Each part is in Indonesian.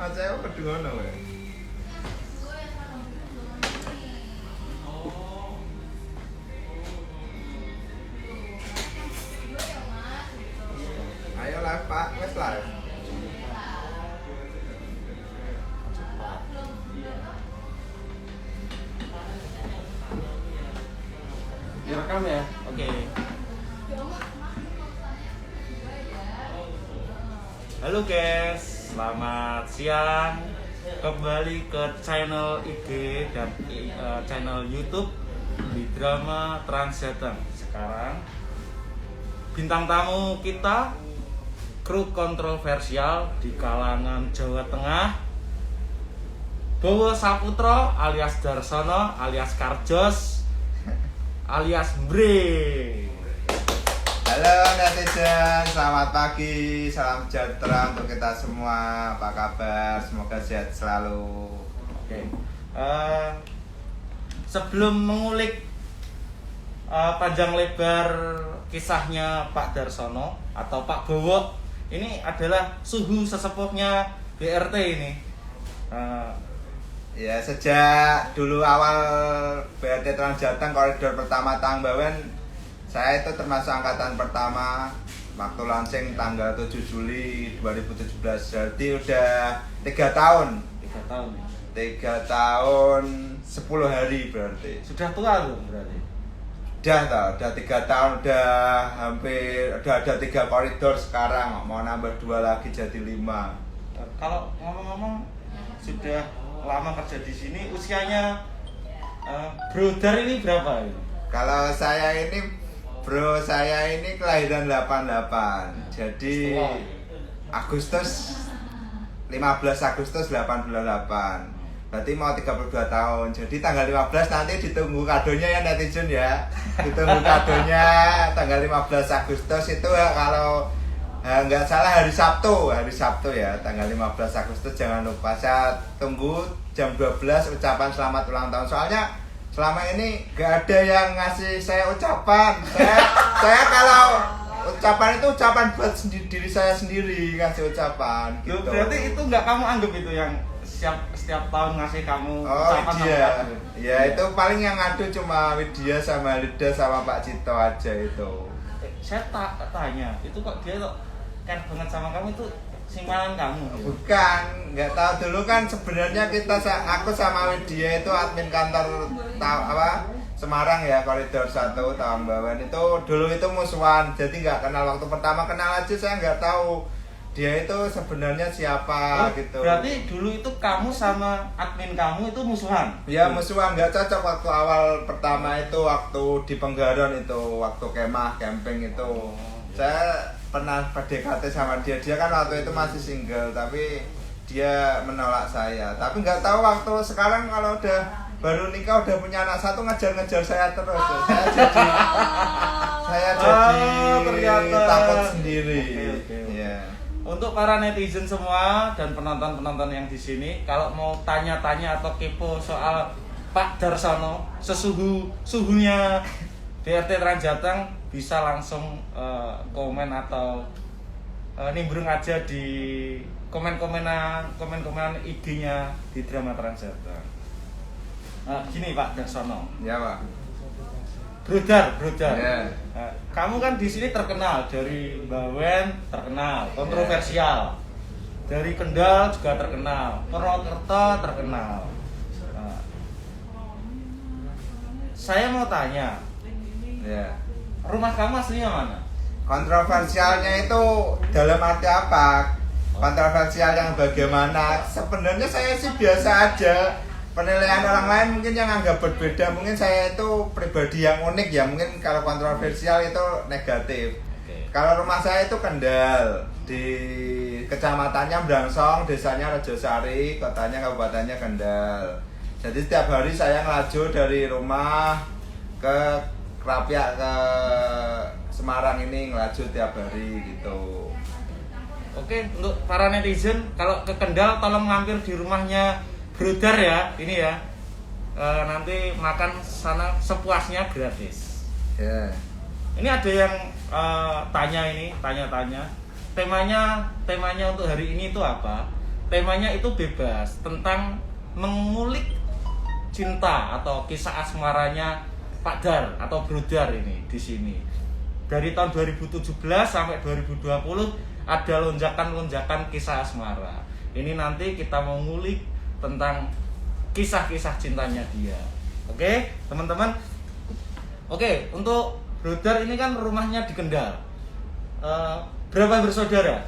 Saya kudu ngono wae. Ayo live Pak, wes live. Direkam ya? Oke. Halo guys, selamat siang. Kembali ke channel IG dan channel YouTube di Drama Transjateng. Sekarang bintang tamu kita kru kontroversial di kalangan Jawa Tengah, Bowo Saputro alias Darsono alias Karjos alias Bre. Halo netizen, selamat pagi, salam sejahtera untuk kita semua. Apa kabar? Semoga sehat selalu. Oke. Sebelum mengulik panjang lebar kisahnya Pak Darsono atau Pak Bowo, ini adalah suhu sesepuhnya BRT ini. Ya, sejak dulu awal BRT Transjateng koridor pertama Tangbawen, saya itu termasuk angkatan pertama waktu launching tanggal 7 Juli 2017. Jadi udah 3 tahun. 3 tahun. 3 tahun 10 hari berarti. Sudah tua loh berarti. Udah 3 tahun, udah hampir, udah ada 3 koridor sekarang, mau nambah 2 lagi jadi 5. Kalau ngomong-ngomong sudah lama kerja di sini, usianya Brodar ini berapa ini? Kalau saya ini, bro, saya ini kelahiran 88. Jadi Agustus 15 Agustus 88. Berarti mau 32 tahun. Jadi tanggal 15 nanti ditunggu kadonya ya netizen ya. Ditunggu kadonya tanggal 15 Agustus itu ya, kalau nggak salah hari Sabtu ya, tanggal 15 Agustus. Jangan lupa, saya tunggu jam 12 ucapan selamat ulang tahun. Soalnya selama ini nggak ada yang ngasih saya ucapan. Saya kalau ucapan itu ucapan buat diri saya sendiri, ngasih ucapan gitu. Berarti itu nggak kamu anggap itu yang setiap tahun ngasih kamu ucapan Widya. sama kamu? Ya itu paling yang ngadu cuma Widya sama Lida sama Pak Cito aja itu. Saya tanya, itu kok dia kok care banget sama kamu, itu simpanan kamu? Bukan, nggak tahu dulu kan sebenarnya aku sama Widya itu admin kantor Semarang ya, koridor 1 Tangbawen itu dulu itu musuhan, jadi nggak kenal. Waktu pertama kenal aja saya nggak tahu dia itu sebenarnya siapa gitu. Berarti dulu itu kamu sama admin kamu itu musuhan? Ya musuhan, nggak cocok waktu awal pertama itu, waktu di Penggaron itu, waktu kemah camping itu. Saya pernah PDKT sama dia kan waktu itu masih single, tapi dia menolak saya. Tapi nggak tahu waktu sekarang kalau udah baru nikah, udah punya anak 1, ngejar-ngejar saya terus. Saya jadi takut sendiri. Oke. Ya. Untuk para netizen semua dan penonton-penonton yang di sini, kalau mau tanya-tanya atau kepo soal Pak Darsono, suhunya BRT Transjateng, bisa langsung komen atau nimbrung aja di komen-komenan IG-nya di Drama Transjateng. Gini Pak Darsono. Ya, Pak. Brodar. Ya. Kamu kan di sini terkenal, dari Bawen terkenal, kontroversial. Dari Kendal juga terkenal, Purwokerto terkenal. Saya mau tanya, Ya. rumah kamu aslinya mana? Kontroversialnya itu dalam arti apa? Kontroversial yang bagaimana? Sebenarnya saya sih biasa aja. Penilaian orang lain mungkin yang anggap berbeda. Mungkin saya itu pribadi yang unik ya. Mungkin kalau kontroversial itu negatif. Kalau rumah saya itu Kendal, di kecamatannya Brangsong, desanya Rejosari, kotanya kabupatennya Kendal. Jadi setiap hari saya ngelaju dari rumah ke Krapyak ke Semarang ini, ngelaju tiap hari gitu. Oke, untuk para netizen, kalau ke Kendal tolong mampir di rumahnya Brodar ya, ini ya. Nanti makan sana sepuasnya gratis. Ya. Ini ada yang tanya-tanya. Temanya untuk hari ini itu apa? temanya itu bebas tentang mengulik cinta atau kisah asmaranya Pak Dar atau Bro Dar ini di sini. Dari tahun 2017 sampai 2020 ada lonjakan-lonjakan kisah asmara. Ini nanti kita mau ngulik tentang kisah-kisah cintanya dia. Oke, teman-teman. Oke, untuk Bro Dar ini kan rumahnya di Kendal. Berapa bersaudara?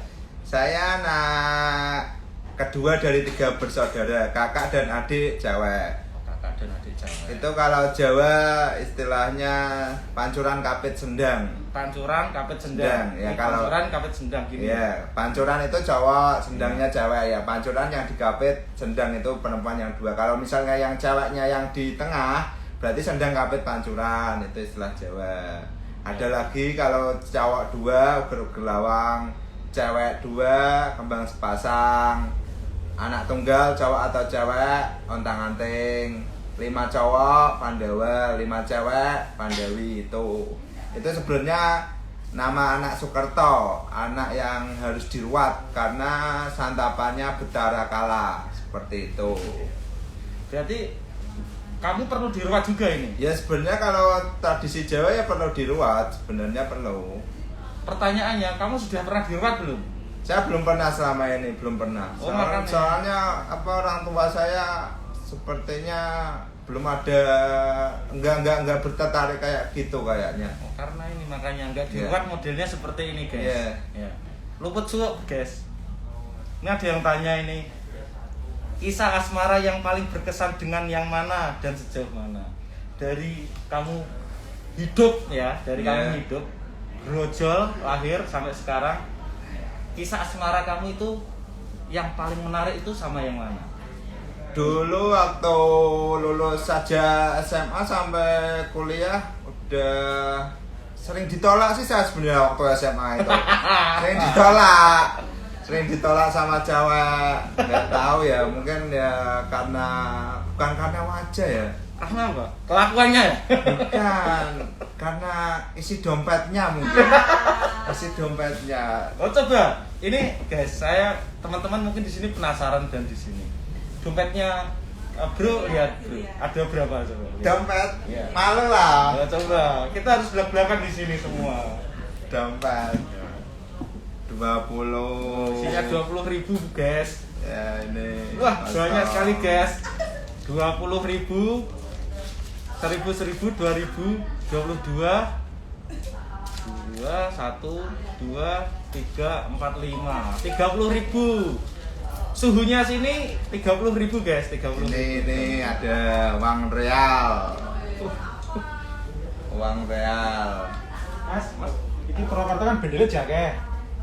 Saya anak kedua dari 3 bersaudara, kakak dan adik cewek. Kakak dan adik cewek. Itu kalau Jawa istilahnya pancuran kapit sendang. Pancuran kapit sendang. Ya, Ini kalau pancuran kapit sendang gini. Iya, pancuran itu cowok, sendangnya cewek ya. Pancuran yang dikapit, sendang itu perempuan yang 2. Kalau misalnya yang ceweknya yang di tengah, berarti sendang kapit pancuran, itu istilah Jawa. Ada lagi kalau cowok 2 uger lawang, cewek 2 kembang sepasang, anak tunggal cowok atau cewek ontang-anting, 5 cowok Pandawa, 5 cewek Pandawi. Itu sebenarnya nama anak Sukerto, anak yang harus diruat karena santapannya Betara Kala, seperti itu. Berarti kamu perlu diruat juga ini. Ya sebenarnya kalau tradisi Jawa ya perlu diruat, sebenarnya perlu. Pertanyaannya, kamu sudah pernah diruat belum? Saya belum pernah selama ini, belum pernah. Oh, makanya. Soalnya orang tua saya sepertinya belum ada, enggak bertertarik kayak gitu kayaknya. Oh, karena ini makanya nggak diruat modelnya seperti ini guys. Iya. Ya. Luput suuk guys. Ini ada yang tanya ini, kisah asmara yang paling berkesan dengan yang mana dan sejauh mana? Dari kamu hidup ya, dari kamu hidup, brojol lahir sampai sekarang, kisah asmara kamu itu yang paling menarik itu sama yang mana? Dulu waktu lulus saja SMA sampai kuliah udah sering ditolak sih saya sebenarnya waktu SMA itu. Sering ditolak sama cewek. Nggak tahu ya, mungkin ya bukan karena wajah ya. Karena apa? Kelakuannya ya? Bukan, karena isi dompetnya mungkin. Isi dompetnya. Oh coba, ini guys, saya teman-teman mungkin di sini penasaran dan di sini. Dompetnya bro, lihat bro, ada berapa coba? Lihat. Dompet, Iya. malu lah. Ya, coba, kita harus belak-belakan di sini semua. Dompet 20. Isinya 20.000 guys. Ya ini. Wah mantap. banyak sekali guys. 20.000, 1.000, 2.000, 22, 2, 1, 2, 3, 4, 5, 30.000. Suhunya sini 30.000 guys, 30.000. Ini ada uang real. Uang real. Mas, ini Purwokerto kan bendelnya jake.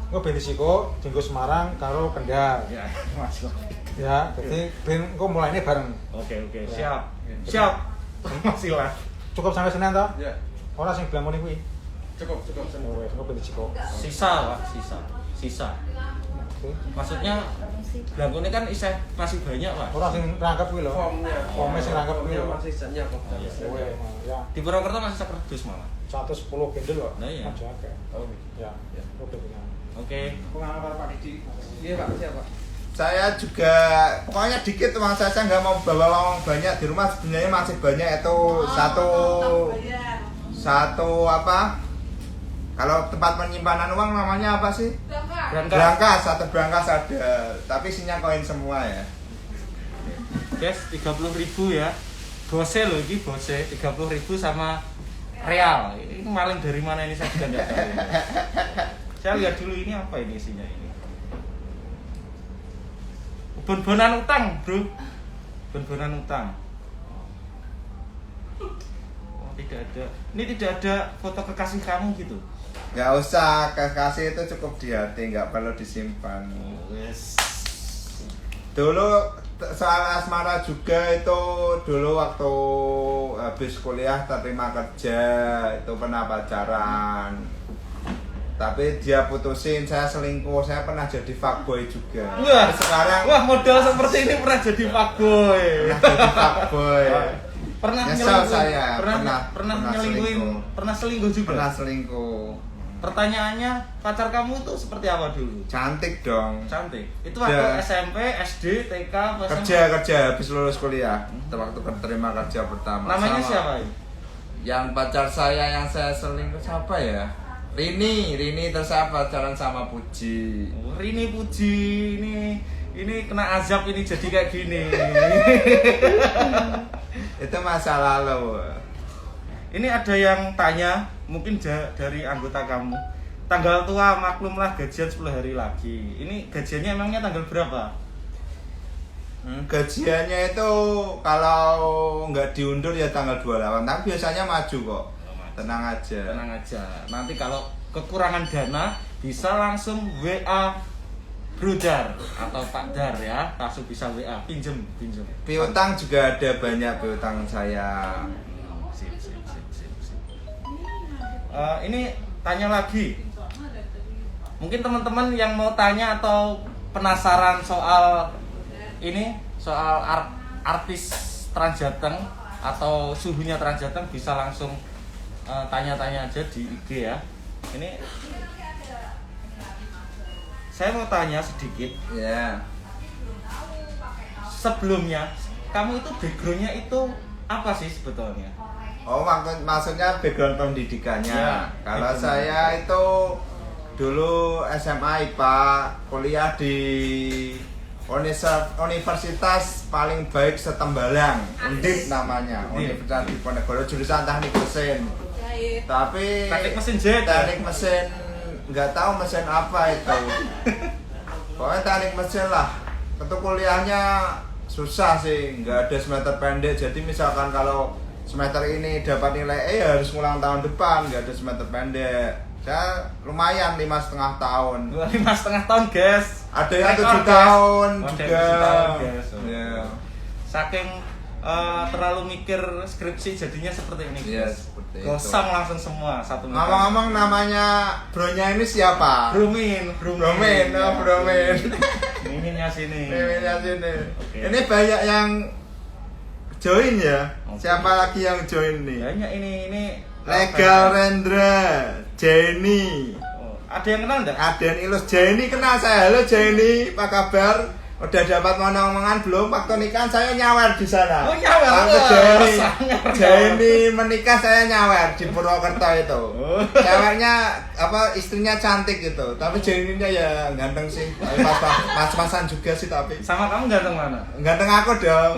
Engko ben disiko jenggo Semarang karo Kendal. Ya, masuk. Ya, jadi ben engko mulainya bareng. Oke, siap. Masih lah. Cukup sampai Senin toh? Ya, Ora sing bilang ngene kuwi. cukup Oh, wes engko ben disiko. Sisa, Pak, sisa. Oke. Maksudnya belangkone kan masih banyak, Pak. Ora sing rangkep kuwi lho. Formnya sing rangkep kuwi lho. masih sisanya kok. Wes, ya. Di Purwokerto masih sekerdus malah. 110 bendel kok. Nah, iya. Aja akeh. Oh, Ya. Oke, benar. Oke. pengalaman karo Pak Didi. Iya, Pak, siapa? Saya juga pokoknya dikit uang saya nggak mau bawa uang banyak di rumah, sebenarnya masih banyak itu satu apa? Kalau tempat penyimpanan uang namanya apa sih? Brankas, satu brankas ada, tapi isinya koin semua ya. Guys, 30.000 ya. Bose loh ini, bose 30.000 sama real. Ini maling dari mana ini saya juga nggak tahu. Ini. Saya lihat dulu ini apa ini isinya ini. Bon-bonan utang, bro. Bon-bonan utang. Oh, tidak ada. Ini tidak ada foto kekasih kamu gitu. Nggak usah, kekasih itu cukup di hati, nggak perlu disimpan. Yes. Dulu soal asmara juga itu dulu waktu habis kuliah terima kerja itu pernah pacaran, tapi dia putusin, saya selingkuh, saya pernah jadi fuckboy juga. Wah, Tapi sekarang wah modal seperti ini pernah jadi fuckboy. pernah jadi fuckboy. Pernah Nyesel nyelingkuh, saya, pernah pernah nyelingkuhin, selingkuh. pernah selingkuh juga. Pernah selingkuh. Pertanyaannya, pacar kamu itu seperti apa dulu? Cantik dong. Cantik. Itu waktu Ya. SMP, SD, TK, apa SMA? Kerja habis lulus kuliah. Waktu terima kerja pertama. Namanya Sama siapa ini? Yang pacar saya yang saya selingkuh siapa ya? Rini terus saya pacaran sama Puji. Oh, Rini Puji ini kena azab ini jadi kayak gini. Itu masa lalu. Ini ada yang tanya, mungkin dari anggota kamu. Tanggal tua maklumlah gajian 10 hari lagi. Ini gajiannya emangnya tanggal berapa? Gajiannya itu kalau nggak diundur ya tanggal 28. Tapi biasanya maju kok. Tenang aja. Tenang aja. Nanti kalau kekurangan dana bisa langsung WA Brudar atau Pak Dar ya. Langsung bisa WA, pinjem. Piutang juga ada banyak piutang saya. Sip. Ini tanya lagi. Mungkin teman-teman yang mau tanya atau penasaran soal ini, soal artis Transjateng atau suhunya Transjateng bisa langsung tanya-tanya aja di IG ya. Ini saya mau tanya sedikit. Ya. Sebelumnya kamu itu backgroundnya itu apa sih sebetulnya? Oh, maksudnya background pendidikannya. Ya, Kalau background saya itu dulu SMA IPA, kuliah di Universitas paling baik setembalang, Undip namanya, Universitas Diponegoro, jurusan Teknik Mesin. Tapi Teknik mesin jahit. teknik mesin nggak tahu mesin apa itu. Pokoknya teknik mesin lah. Itu kuliahnya susah sih, nggak ada semester pendek. Jadi misalkan kalau semester ini dapat nilai E ya harus ngulang tahun depan, nggak ada semester pendek. Saya lumayan 5,5 tahun. 5,5 tahun guys. Ada yang Rekor, 7 guys. tahun Oh, ada yang juga. 7 tahun, guys. Ya. Saking terlalu mikir skripsi jadinya seperti ini Iya, guys. seperti itu. Gosong langsung semua satu muka. Ngomong-ngomong namanya bronya ini siapa? Brumin. Bromin, oh Bromin. Miminnya sini. Miminnya sini. Oke. Ini banyak yang join ya. Oke. Siapa lagi yang join nih? Banyak ini Legal Rendra, Jenny. Oh, ada yang kenal enggak? Aden Ilus Jenny kenal saya. Halo Jenny, apa kabar? Udah dapat omongan belum? Waktu nikah saya nyawer di sana. Oh, nyawer. Waktu Wah, Jenny, sangat Jenny menikah saya nyawer di Purwokerto itu. Oh. Ceweknya apa istrinya cantik gitu, tapi Jenny-nya ya ganteng sih. Pas-pasan juga sih tapi. Sama kamu ganteng mana? Ganteng aku dong.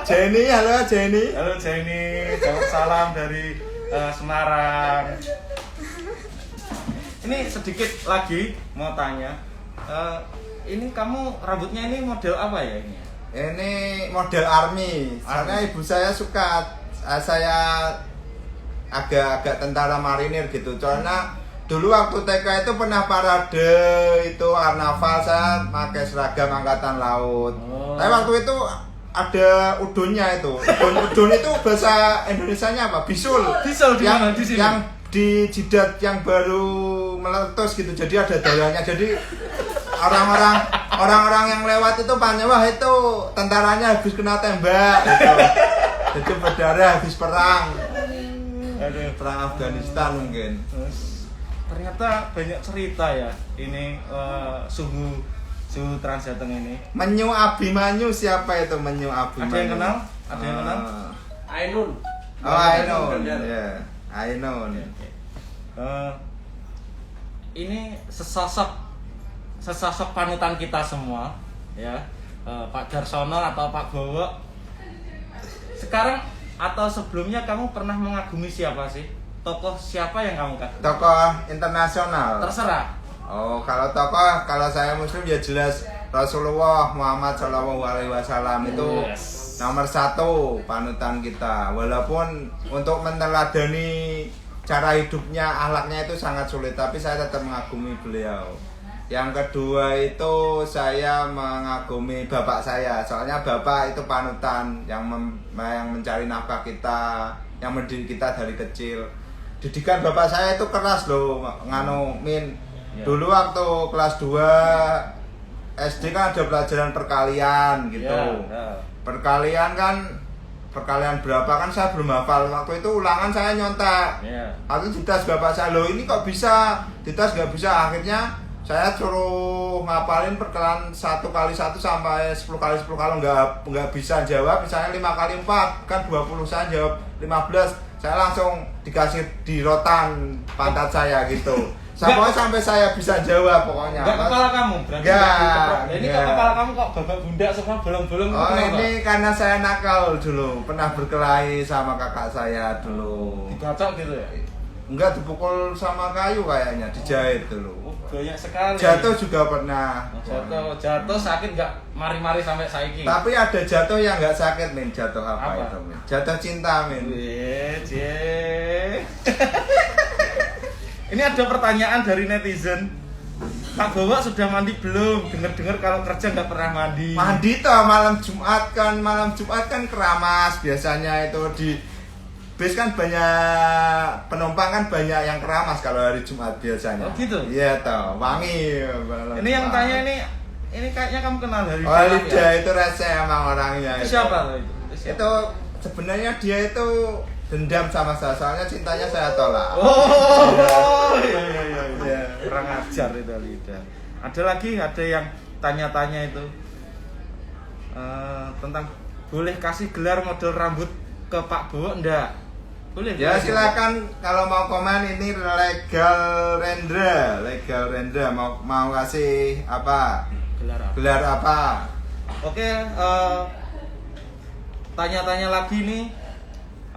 Jenny, halo Jenny. Halo Jenny, jawab salam dari Semarang. Ini sedikit lagi mau tanya. Ini kamu rambutnya ini model apa ya ini? Ini model army. Karena ibu saya suka saya agak tentara marinir gitu. Soalnya dulu waktu TK itu pernah parade itu karnaval saya pakai seragam angkatan laut. Oh. Tapi waktu itu ada udunnya itu. Udun itu bahasa Indonesianya apa? Bisul. Bisul di mana? Di sini? Yang di jidat yang baru meletus gitu. Jadi ada darahnya. Jadi orang-orang yang lewat itu panggil wah itu tentaranya habis kena tembak gitu. Jadi berdarah habis perang. Aduh. Perang Afghanistan mungkin. Ternyata banyak cerita ya ini suhu Transjateng ini. Menyu Abimanyu siapa itu Menyu Abimanyu? Ada yang kenal? Ada yang kenal? Ainun. Oh, Ainun. Ya, Ainun. Ini sesosok panutan kita semua ya, Pak Darsono atau Pak Bowo. Sekarang atau sebelumnya kamu pernah mengagumi siapa sih? Tokoh siapa yang kamu kagumi? Tokoh internasional. Terserah. Oh, kalau tokoh, kalau saya Muslim ya jelas Rasulullah Muhammad SAW itu Yes. nomor 1 panutan kita. Walaupun untuk meneladani cara hidupnya, akhlaknya itu sangat sulit, tapi saya tetap mengagumi beliau. Yang kedua itu saya mengagumi bapak saya, soalnya bapak itu panutan yang mencari nafkah kita, yang mendidik kita dari kecil. Didikan bapak saya itu keras loh, Min. Dulu waktu kelas 2 SD kan ada pelajaran perkalian gitu. Perkalian kan perkalian berapa kan saya belum hafal. Waktu itu ulangan saya nyontek. Iya. Aku di tas bapak saya, loh ini kok bisa, di tas nggak bisa. Akhirnya saya suruh ngapalin perkalian 1 kali 1 sampai 10 kali 10. Kalau nggak bisa jawab, misalnya 5 kali 4 kan 20, saya jawab 15, saya langsung dikasih di rotan pantat saya gitu. Sampai saya bisa jawab pokoknya. Enggak kepala kamu, berarti Enggak. ini kok kepala kamu kok babak bunda semua bolong-bolong. Oh ini karena saya nakal dulu, pernah berkelahi sama kakak saya dulu. Dibacok gitu ya? Enggak, dipukul sama kayu kayaknya, dijahit dulu. Banyak sekali. Jatuh juga pernah. Jatuh sakit nggak? Mari-mari sampai saiki. Tapi ada jatuh yang nggak sakit, Min. Jatuh apa Apa? itu, Min? Jatuh cinta, Min. Ini ada pertanyaan dari netizen. Pak Bowo sudah mandi belum? Dengar-dengar kalau kerja nggak pernah mandi. Mandi toh malam Jumat kan keramas biasanya itu di bis kan banyak penumpang kan banyak yang keramas kalau hari Jumat biasanya. Oh gitu? Iya toh, wangi. Ini yang tanya ini kayaknya kamu kenal dari Oh, Lida itu rese emang orangnya. Itu siapa loh itu? Itu sebenarnya dia itu dendam sama saya, soalnya cintanya saya tolak. Oh, iya. Iya. Kurang ajar itu Lida. Ada yang tanya-tanya itu tentang boleh kasih gelar model rambut ke Pak Bowo enggak? Boleh. Ya silakan kalau mau komen, ini legal Rendra mau kasih apa? Gelar apa? Oke, tanya-tanya lagi nih.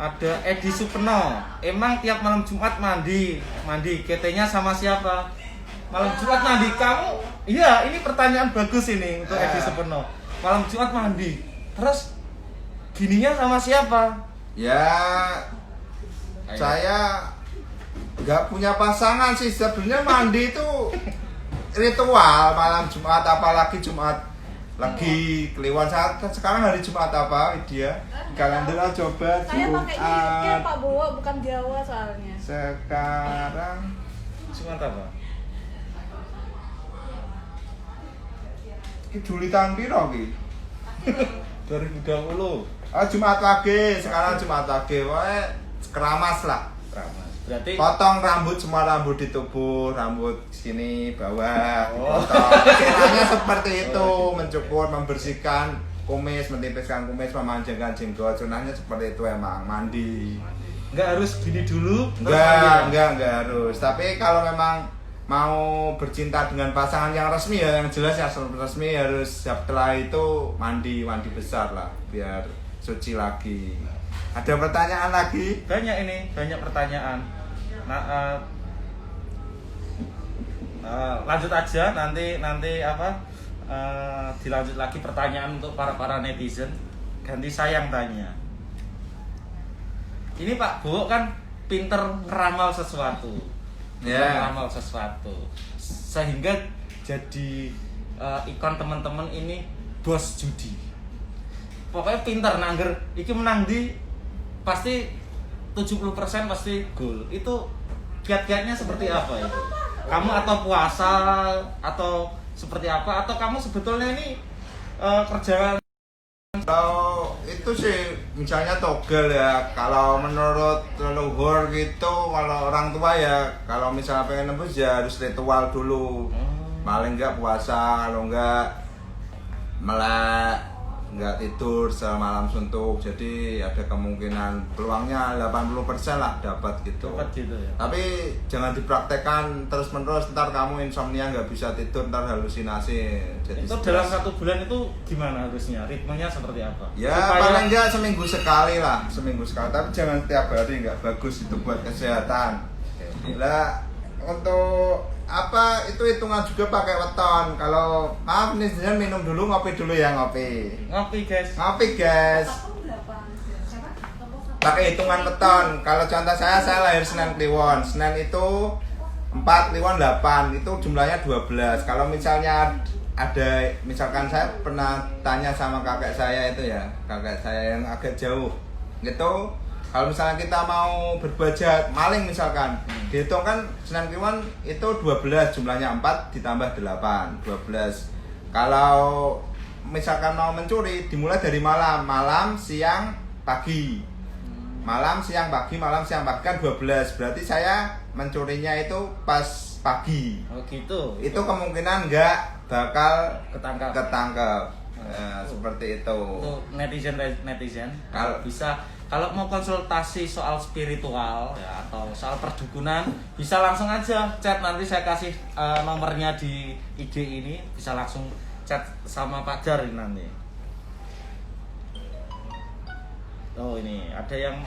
Ada Edi Supeno. Emang tiap malam Jumat mandi? KT-nya sama siapa? Malam Jumat mandi kamu? Iya, ini pertanyaan bagus ini untuk Edi Supeno. Malam Jumat mandi. Terus gininya sama siapa? Ya saya nggak punya pasangan sih sebenarnya. Mandi itu ritual malam Jumat, apalagi Jumat lagi kliwon. Saat sekarang hari Jumat apa dia kalender coba Saya pakai UK Jumat Pak Bowo, bukan Jawa soalnya. sekarang Jumat apa? ini Juli tahun piro ki? 2020. Jumat lagi, sekarang Jumat lagi. Wae keramas lah. Berarti Potong rambut, semua rambut di tubuh, rambut sini bawah, Oh. potong. Caranya seperti itu, mencukur, membersihkan kumis, menipiskan kumis, memanjangkan jenggot. Sunahnya seperti itu emang, mandi. nggak harus gini dulu. terus mandi ya? Enggak harus. Tapi kalau memang mau bercinta dengan pasangan yang resmi ya, yang jelas ya resmi, harus setelah itu mandi besar lah, biar suci lagi. Ada pertanyaan lagi? Banyak pertanyaan. Lanjut aja nanti apa? Dilanjut lagi pertanyaan untuk para netizen. Ganti saya yang tanya. Ini Pak Bowo kan pinter ngeramal sesuatu. Ngeramal sesuatu. Sehingga jadi ikon teman-teman ini bos judi. Pokoknya pinter nangger iki menang di pasti 70% pasti gol. Itu kiat-kiatnya seperti apa itu? Kamu atau puasa atau seperti apa, atau kamu sebetulnya ini kerjaan? Kalau itu sih misalnya togel ya, kalau menurut leluhur gitu, kalau orang tua ya, kalau misalnya pengen nembus ya harus ritual dulu. Paling enggak puasa, kalau enggak melek, enggak tidur semalam suntuk. Jadi ada kemungkinan peluangnya 80% lah dapat gitu. Dapat gitu ya. Tapi jangan dipraktekkan terus-menerus, ntar kamu insomnia, nggak bisa tidur, ntar halusinasi. Jadi Itu stres. dalam 1 bulan itu gimana harusnya? Ritmenya seperti apa? Ya paling enggak seminggu sekali lah, tapi jangan tiap hari, nggak bagus itu buat kesehatan. Lah untuk apa itu hitungan juga pakai weton. Kalau maaf nih jangan minum dulu, ngopi dulu ya, ngopi guys. Pakai hitungan weton. Kalau contoh saya lahir Senin Kliwon, Senin itu 4, Kliwon 8, itu jumlahnya 12. Kalau misalnya ada, misalkan saya pernah tanya sama kakek saya itu ya, kakek saya yang agak jauh gitu, kalau misalnya kita mau berbuat jahat, maling misalkan, dihitung kan Senin Kliwon itu 12, jumlahnya 4 ditambah 8, 12. Kalau misalkan mau mencuri, dimulai dari malam, siang, pagi. Malam, siang, pagi, malam, siang, pagi kan 12. Berarti saya mencurinya itu pas pagi. Oh gitu. Itu kemungkinan nggak bakal ketangkap. Seperti itu. Itu netizen Kalau kalau mau konsultasi soal spiritual ya atau soal perdukunan bisa langsung aja chat, nanti saya kasih nomornya di IG ini, bisa langsung chat sama Pak Dar ini nanti. Oh ini ada yang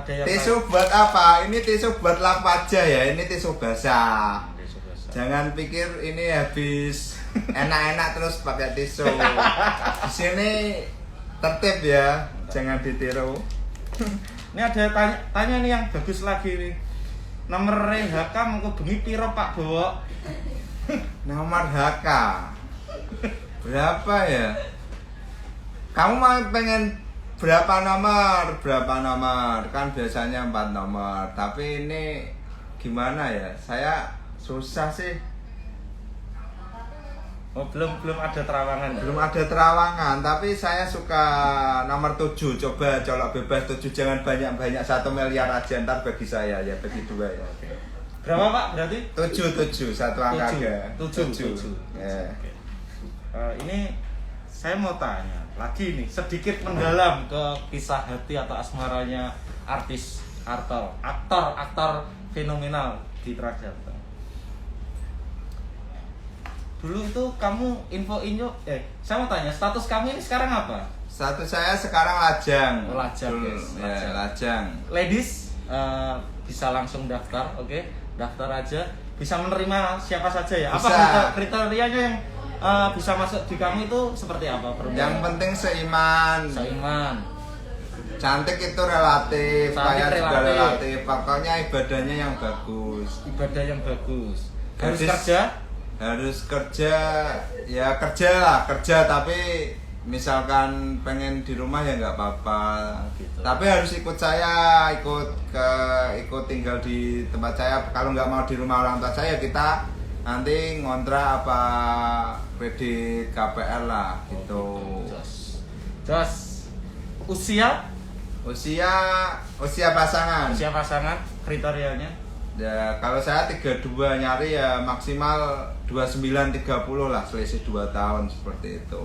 tisu buat apa? Ini tisu buat lap wajah ya. Ini tisu basah. Tisu basah. Jangan pikir ini habis enak-enak terus pakai tisu. Di sini tertib ya, jangan ditiru. Ini ada tanya nih yang bagus lagi nih. Nomor HK mengko bengi piro Pak Bowo? Nomor HK berapa ya? Kamu mau pengen berapa nomor? Kan biasanya 4 nomor. Tapi ini gimana ya? Saya susah sih. Oh, belum ada terawangan. Belum ada terawangan, tapi saya suka nomor 7. Coba colok bebas 7, jangan banyak-banyak, 1 miliar aja ntar bagi saya ya, bagi 2 ya. Oke. Berapa Pak berarti? 7 satu angka aja. 7. Ya. Oke. Ini saya mau tanya lagi nih, sedikit mendalam ke kisah hati atau asmaranya aktor fenomenal di Trajata. Dulu itu kamu saya mau tanya, status kamu ini sekarang apa? Status saya sekarang lajang. Lajang, guys. lajang. Ya, lajang. Ladies bisa langsung daftar, oke? Daftar aja. Bisa menerima siapa saja ya? Bisa. Apa kriterianya yang bisa masuk di kamu itu seperti apa? Yang penting seiman. Cantik itu relatif, kaya juga relatif. Pokoknya ibadahnya yang bagus. Ibadah yang bagus. Harus Gadis- kerja? Harus kerja, ya kerja tapi misalkan pengen di rumah ya nggak apa-apa. Gitu. Tapi harus ikut saya, ikut tinggal di tempat saya. Kalau nggak mau di rumah orang tua saya, kita nanti ngontrak apa kredit KPR lah gitu. Jos. Usia pasangan. Usia pasangan kriterianya? Ya kalau saya 32 nyari ya maksimal 29 30 lah, selisih 2 tahun seperti itu.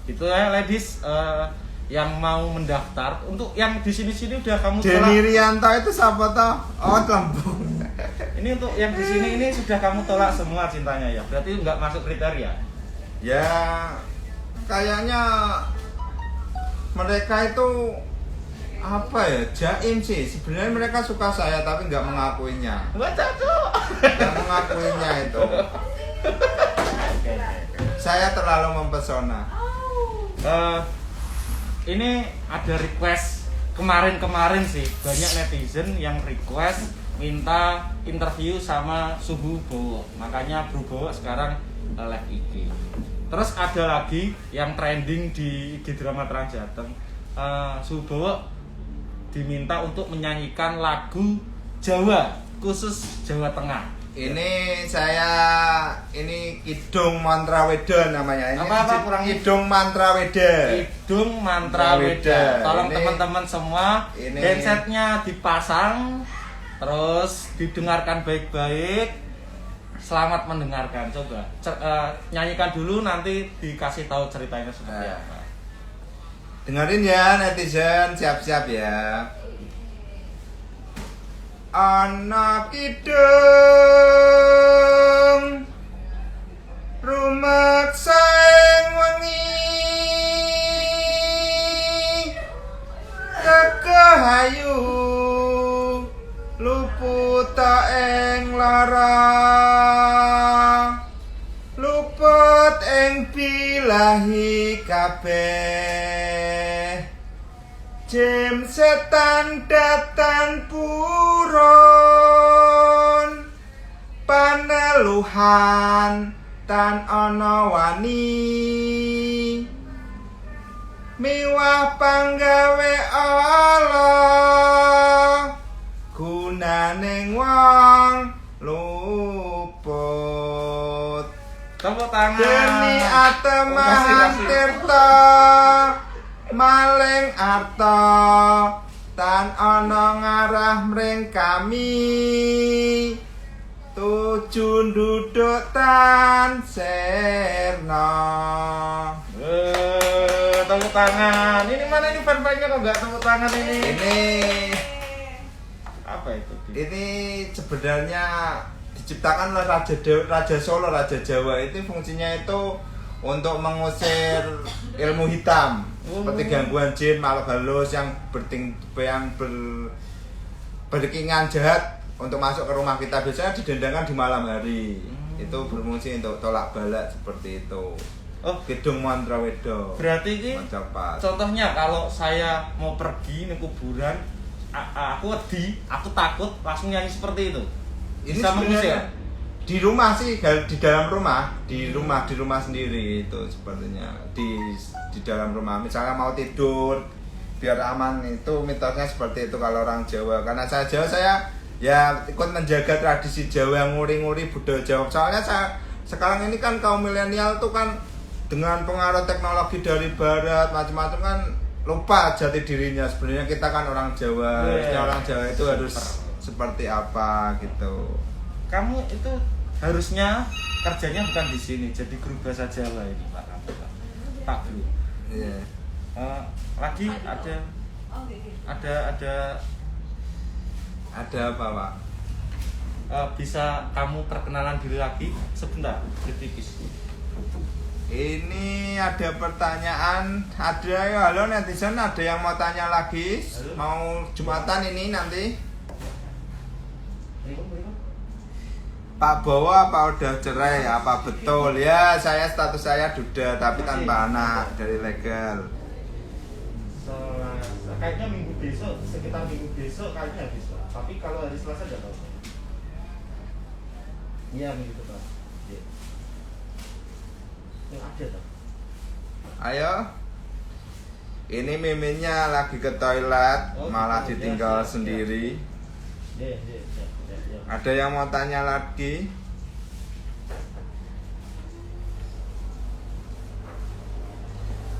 Itu ya ladies yang mau mendaftar. Untuk yang di sini udah kamu Denny tolak. Rianto itu siapa toh? Oh, Lembung. Ini untuk yang di sini ini sudah kamu tolak semua cintanya ya. Berarti nggak masuk kriteria. Ya kayaknya mereka itu apa ya, jaim sih. Sebenarnya mereka suka saya tapi nggak mengakuinya. Nggak cocok. Nggak mengakuinya itu. Oke. Saya terlalu mempesona. Ini ada request kemarin sih, banyak netizen yang request minta interview sama Suhu Bowo. Makanya Bro Bowo sekarang live IG. Terus ada lagi yang trending di IG drama Transjateng. Suhu Bowo diminta untuk menyanyikan lagu Jawa, khusus Jawa Tengah. Ini Kidung Mantra Weda namanya. Ini Apa kurang Kidung Mantra Weda. Kidung Mantra Weda. Tolong teman-teman semua headsetnya dipasang, terus didengarkan baik-baik. Selamat mendengarkan. Coba nyanyikan dulu, nanti dikasih tahu ceritanya seperti apa. Dengerin ya netizen, siap-siap ya. Anak kidung rumaksa ing wengi kekehayu luput ing lara luput ing bilahi kabeh Jem setan datan purun paneluhan tan ana wani miwah panggawe Allah gunaning wong luput. Tepuk tangan. Deni Atemah Kasih. Tirta maling arta tan ana ngarah mring kami tuju nduduk tan serna. Tepuk tangan. Ini mana ini fanfare-nya kok nggak tepuk tangan ini? Ini Apa itu? ini sebenarnya diciptakan oleh Raja Solo, Raja Jawa. Itu fungsinya itu untuk mengusir ilmu hitam seperti gangguan jin, makhluk halus yang berkingan jahat untuk masuk ke rumah kita. Biasanya didendangkan di malam hari. Itu berfungsi untuk tolak balak seperti itu. Oh, Kidung mantra wedo. berarti ini Macapat. contohnya kalau saya mau pergi nih kuburan, aku wedi, aku takut, langsung nyanyi seperti itu. Ini Bisa mengusir. sebenarnya di rumah sih, di dalam rumah, di rumah sendiri itu sepertinya di dalam rumah. Misalnya mau tidur biar aman, itu mitosnya seperti itu kalau orang Jawa. Karena saya Jawa, saya ya ikut menjaga tradisi Jawa, nguri-nguri budaya Jawa. Soalnya sekarang ini kan kaum milenial tuh kan dengan pengaruh teknologi dari barat macam-macam kan lupa jati dirinya. Sebenarnya kita kan orang Jawa. Harusnya orang Jawa itu harus seperti apa gitu. Kamu itu harusnya kerjanya bukan di sini, jadi guru bahasa Jawa ini Pak. Pak Bro. Iya. Lagi ada apa, Pak? bisa kamu perkenalan diri lagi sebentar, tipis. Ini ada pertanyaan, ada ya, halo netizen, ada yang mau tanya lagi? Halo. Mau Jumatan ini nanti? Pak Bowo apa udah cerai? Apa betul? Ya, status saya duda tapi tanpa anak dari legal. Kayaknya minggu besok, sekitar minggu besok kayaknya bisa. Tapi kalau hari Selasa nggak tahu. Iya minggu depan. Iya. Yang ada tuh. Ayo. Ini miminnya lagi ke toilet, Oh, malah gitu. ditinggal Siap. sendiri. Iya. Ada yang mau tanya lagi?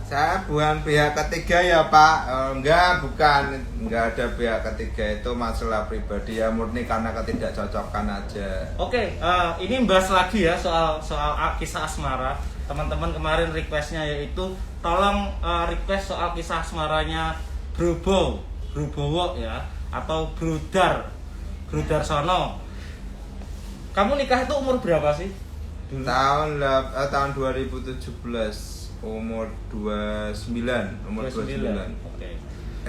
Saya bukan pihak ketiga ya Pak. Enggak, bukan. Enggak ada pihak ketiga, itu masalah pribadi ya, murni karena ketidakcocokan aja. Oke, ini bahas lagi ya soal kisah asmara. Teman-teman kemarin requestnya yaitu tolong request soal kisah asmaranya Bro Bowo ya, atau Bro Darsono. Kamu nikah itu umur berapa sih? Dulu? Tahun 2017 umur 29. Oke.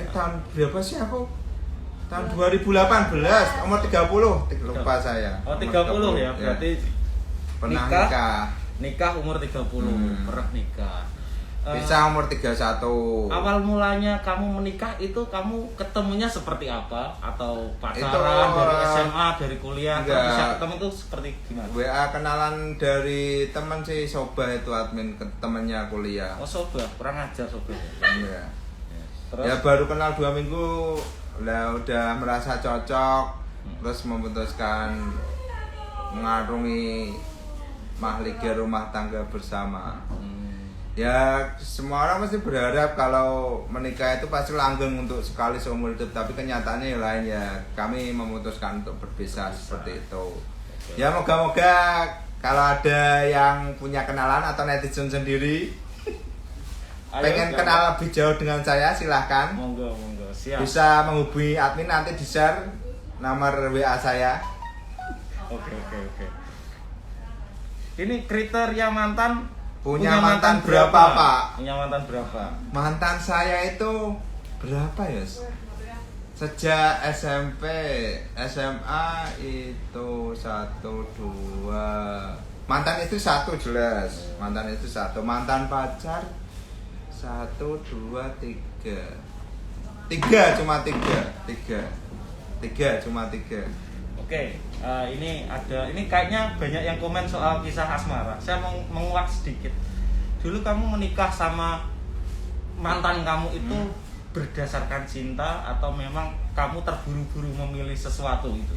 Tahun berapa sih aku? Tahun 2018 umur 30. Lupa saya. Oh, Umur 30 ya, berarti pernah nikah? nikah. Nikah umur 30, pernah nikah. Bisa umur 31. Awal mulanya kamu menikah itu kamu ketemunya seperti apa? Atau pacaran Itu, dari SMA, dari kuliah, atau enggak. bisa ketemu tuh seperti gimana? WA kenalan dari teman sih, Soba itu admin temennya kuliah. Oh Soba, kurang ajar Soba. Iya. Terus Ya baru kenal 2 minggu lah udah merasa cocok, terus memutuskan mengarungi mahligai rumah tangga bersama. Ya semua orang pasti berharap kalau menikah itu pasti langgeng untuk sekali seumur hidup, tapi kenyataannya yang lain ya. Kami memutuskan untuk berpisah seperti itu. Ya moga-moga kalau ada yang punya kenalan atau netizen sendiri pengen kenal lebih jauh dengan saya, silahkan. Monggo, siap. Bisa menghubungi admin, nanti di-share nomor WA saya. Oke. Ini kriteria mantan. Punya mantan berapa, Pak? Punya mantan berapa? Mantan saya itu berapa ya? Sejak SMP, SMA itu 1, 2. Mantan itu 1 jelas. Mantan itu 1. Mantan pacar 1, 2, 3. 3 cuma 3. Oke, ini kayaknya banyak yang komen soal kisah asmara. Saya mau menguak sedikit. Dulu kamu menikah sama mantan kamu itu berdasarkan cinta atau memang kamu terburu-buru memilih sesuatu itu?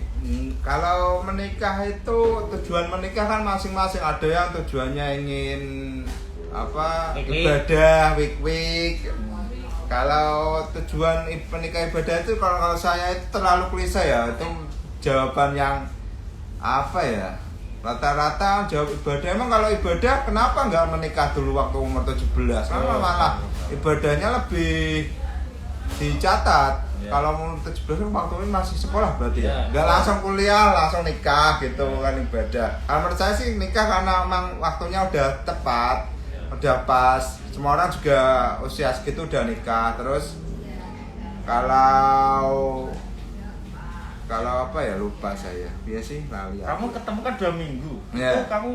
Kalau menikah itu tujuan menikah kan masing-masing. Ada yang tujuannya ingin Wik-wik. ibadah, wik-wik. Kalau tujuan menikah ibadah itu kalau saya itu terlalu klise ya, itu jawaban yang apa ya? Rata-rata jawab ibadah. Emang kalau ibadah kenapa nggak menikah dulu waktu umur 17? Karena malah ibadahnya lebih dicatat. Kalau umur 17 kan waktu ini masih sekolah berarti ya. Nggak langsung kuliah, langsung nikah gitu kan ibadah. Kalau menurut saya sih nikah karena memang waktunya udah tepat, udah pas. Semua orang juga usia segitu udah nikah. Terus kalau apa ya, lupa saya. Iya sih lali. Kamu ketemu kan 2 minggu. Ya. Itu kamu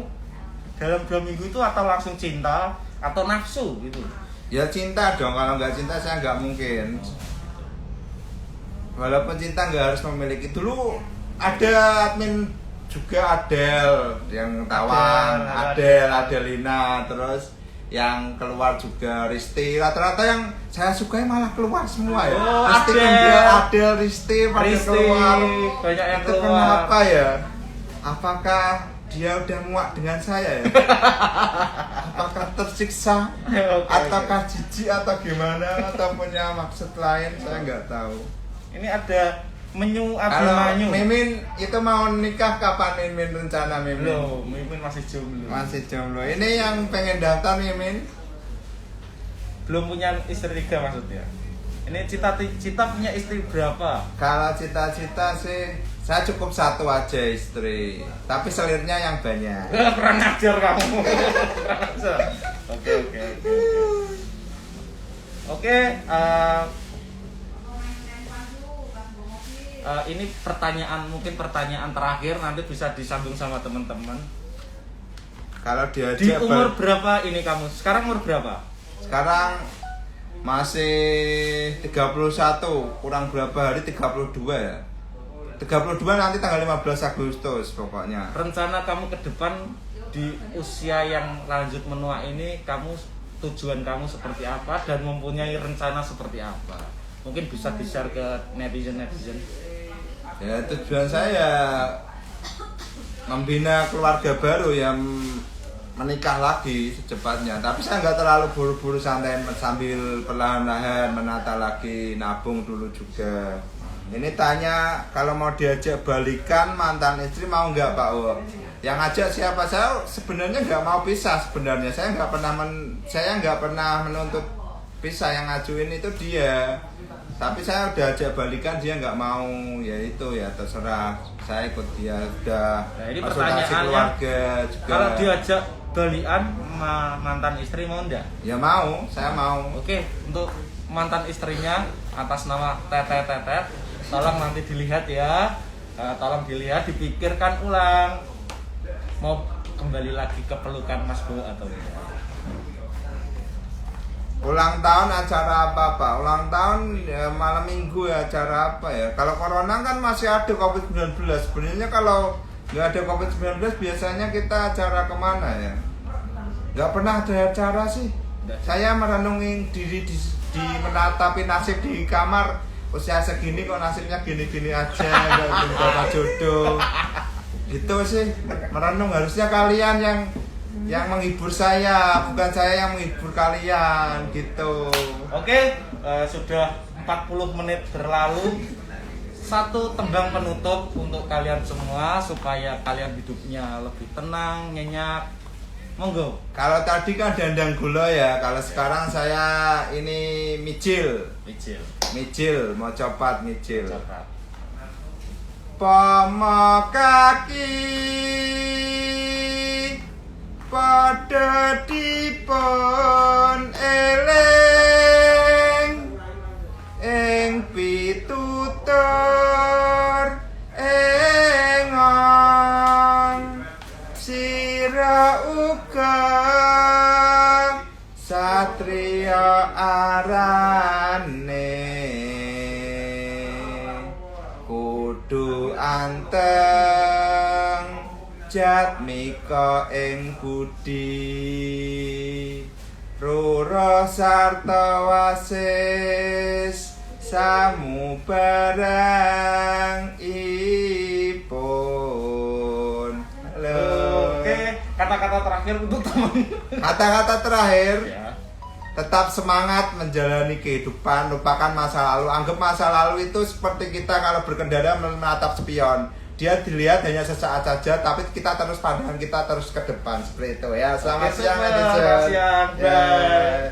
dalam 2 minggu itu atau langsung cinta atau nafsu gitu? Ya cinta dong, kalau nggak cinta saya nggak mungkin. Walaupun cinta nggak harus memiliki. Dulu ada admin juga Adele yang tawang, Adelina, terus yang keluar juga Risti. Rata-rata yang saya sukai malah keluar semua ya. Oh, Risti Adele, Risti pada keluar. Banyak yang Itu keluar. kenapa ya? Apakah dia udah muak dengan saya ya? Apakah tersiksa? Ataukah jijik atau gimana? Atau punya maksud lain? Saya nggak tahu. Ini ada menyu Kalau Abimanyu. Mimin itu mau nikah kapan Mimin rencana Mimin? Loh, Mimin masih jomblo. Masih jomblo. Ini yang pengen daftar Mimin. Belum punya istri 3 maksudnya. Ini cita punya istri berapa? Kalau cita-cita sih saya cukup 1 aja istri. Tapi selirnya yang banyak. Kurang ajar kamu. Kurang ajar. Oke. Oke, ini mungkin pertanyaan terakhir, nanti bisa disambung sama teman-teman. Kalau Di diajak umur berapa ini kamu? Sekarang umur berapa? sekarang masih 31, kurang berapa hari 32 ya. 32 nanti tanggal 15 Agustus pokoknya. Rencana kamu ke depan di usia yang lanjut menua ini, tujuan kamu seperti apa dan mempunyai rencana seperti apa? Mungkin bisa di-share ke netizen. Ya tujuan saya membina keluarga baru yang menikah lagi secepatnya. Tapi saya nggak terlalu buru-buru, santai sambil perlahan-lahan menata lagi, nabung dulu juga. Ini tanya kalau mau diajak balikan mantan istri mau nggak Pak Wo? Yang ajak siapa? Saya sebenarnya nggak mau pisah sebenarnya. Saya nggak pernah menuntut pisah, yang ngajuin itu dia. Tapi saya udah ajak balikan, dia nggak mau, ya itu ya terserah, saya ikut dia. Udah Nah, ini konsultasi pertanyaannya, keluarga juga. kalau diajak balikan mantan istri mau enggak? Ya mau, saya mau. Oke, untuk mantan istrinya atas nama Tetet, tolong nanti dilihat ya. Tolong dilihat, dipikirkan ulang. Mau kembali lagi ke pelukan Mas Bowo atau tidak? Ulang tahun acara apa Pak? Ulang tahun ya, malam minggu ya, acara apa ya? Kalau corona kan masih ada COVID-19. Sebenarnya kalau nggak ada COVID-19 biasanya kita acara kemana ya? Nggak pernah ada acara sih. Saya merenungi diri di menatapi nasib di kamar. Usia segini kok nasibnya gini-gini aja, nggak dapat jodoh. Gitu sih, merenung. Harusnya kalian yang menghibur saya, bukan saya yang menghibur kalian gitu. Oke, sudah 40 menit berlalu. Satu tembang penutup untuk kalian semua supaya kalian hidupnya lebih tenang, nyenyak. Monggo. Kalau tadi kan dandang gula ya, kalau sekarang saya ini micil, mau copat micil. Pomo kaki padha dipun eling ing pitutur engon sira uga satriya arane kudu anteng jatmika ing budi rura sarta wasis samubarang ipun. Oke, kata-kata terakhir untuk teman. Kata-kata terakhir Ya. tetap semangat menjalani kehidupan, lupakan masa lalu. Anggap masa lalu itu seperti kita kalau berkendara menatap spion. Dia dilihat hanya sesaat saja, tapi kita terus pandangan kita terus ke depan seperti itu ya. Selamat siang, netizen. Selamat siang, bye. Ya.